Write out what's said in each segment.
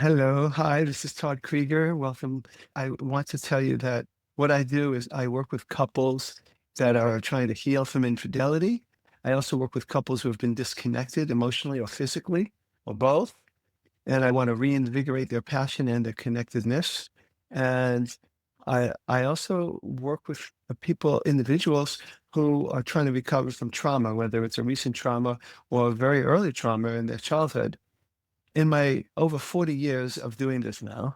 Hello. Hi, this is Todd Creager. Welcome. I want to tell you that what I do is I work with couples that are trying to heal from infidelity. I also work with couples who have been disconnected emotionally or physically or both. And I want to reinvigorate their passion and their connectedness. And I also work with people, individuals who are trying to recover from trauma, whether it's a recent trauma or a very early trauma in their childhood. In my over 40 years of doing this now,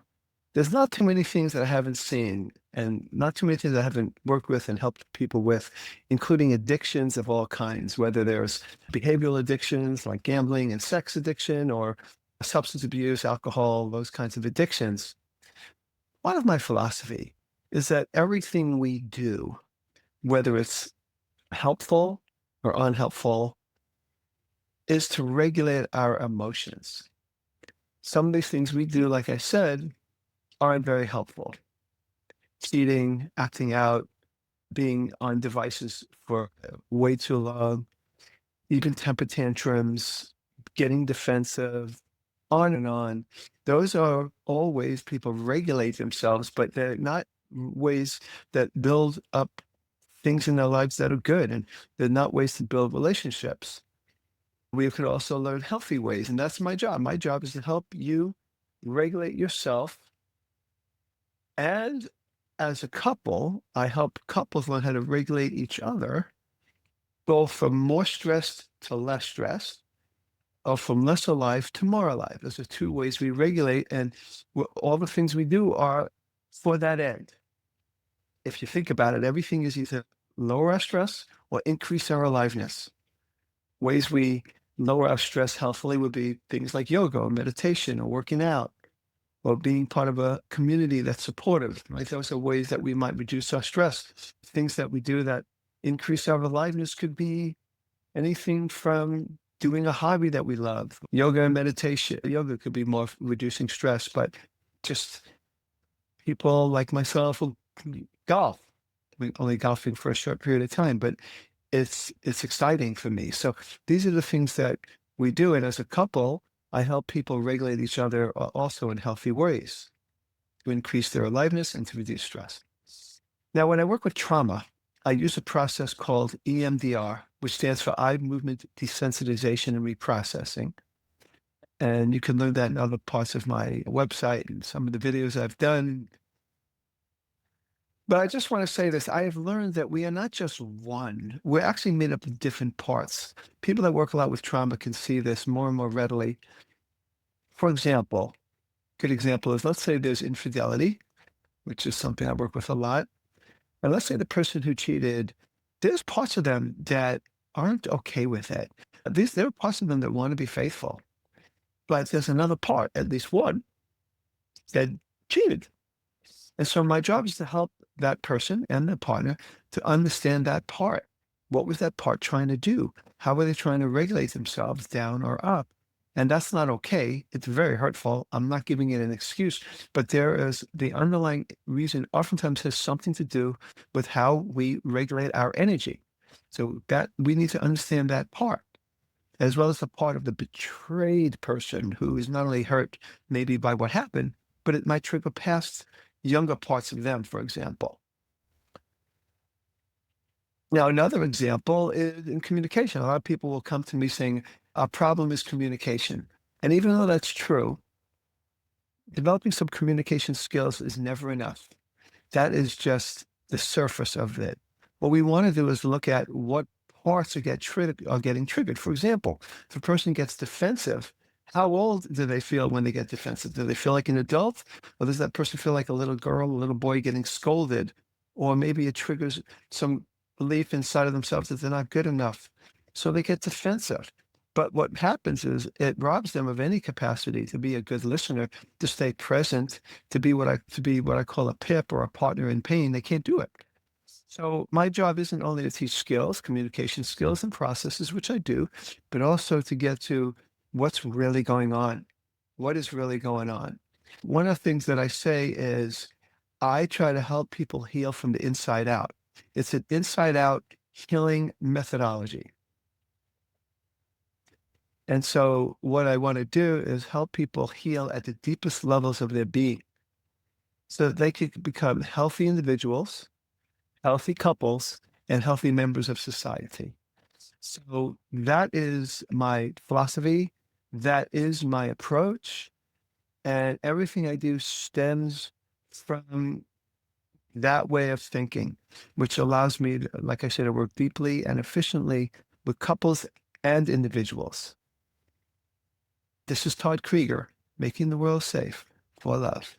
there's not too many things that I haven't seen and not too many things I haven't worked with and helped people with, including addictions of all kinds, whether there's behavioral addictions like gambling and sex addiction or substance abuse, alcohol, those kinds of addictions. One of my philosophy is that everything we do, whether it's helpful or unhelpful, is to regulate our emotions. Some of these things we do, like I said, aren't very helpful. Cheating, acting out, being on devices for way too long, even temper tantrums, getting defensive, on and on. Those are all ways people regulate themselves, but they're not ways that build up things in their lives that are good. And they're not ways to build relationships. We could also learn healthy ways, and that's my job. My job is to help you regulate yourself. And as a couple, I help couples learn how to regulate each other, go from more stressed to less stressed, or from less alive to more alive. Those are two ways we regulate, and all the things we do are for that end. If you think about it, everything is either lower our stress or increase our aliveness. Ways we lower our stress healthfully would be things like yoga or meditation or working out or being part of a community that's supportive, right? Those are ways that we might reduce our stress. Things that we do that increase our aliveness could be anything from doing a hobby that we love. Yoga and meditation. Yoga could be more reducing stress, but just people like myself will golf. We're only golfing for a short period of time, but it's exciting for me. So these are the things that we do. And as a couple, I help people regulate each other also in healthy ways to increase their aliveness and to reduce stress. Now, when I work with trauma, I use a process called EMDR, which stands for eye movement desensitization and reprocessing. And you can learn that in other parts of my website and some of the videos I've done. But I just want to say this. I have learned that we are not just one. We're actually made up of different parts. People that work a lot with trauma can see this more and more readily. For example, good example is, let's say there's infidelity, which is something I work with a lot. And let's say the person who cheated, there's parts of them that aren't okay with it. There are parts of them that want to be faithful, but there's another part, at least one, that cheated. And so my job is to help that person and the partner to understand that part. What was that part trying to do? How were they trying to regulate themselves down or up? And that's not okay. It's very hurtful. I'm not giving it an excuse, but there is the underlying reason oftentimes has something to do with how we regulate our energy. So that we need to understand that part, as well as the part of the betrayed person who is not only hurt maybe by what happened, but it might trigger past younger parts of them, for example. Now, another example is in communication. A lot of people will come to me saying, our problem is communication. And even though that's true, developing some communication skills is never enough. That is just the surface of it. What we want to do is look at what parts are getting triggered. For example, if a person gets defensive, how old do they feel when they get defensive? Do they feel like an adult? Or does that person feel like a little girl, a little boy getting scolded? Or maybe it triggers some belief inside of themselves that they're not good enough. So they get defensive. But what happens is it robs them of any capacity to be a good listener, to stay present, to be what I call a pip or a partner in pain. They can't do it. So my job isn't only to teach skills, communication skills and processes, which I do, but also to get to what's really going on. What is really going on? One of the things that I say is I try to help people heal from the inside out. It's an inside out healing methodology. And so what I want to do is help people heal at the deepest levels of their being so that they could become healthy individuals, healthy couples, and healthy members of society. So that is my philosophy. That is my approach. And everything I do stems from that way of thinking, which allows me, to, like I said, to work deeply and efficiently with couples and individuals. This is Todd Creager, making the world safe for love.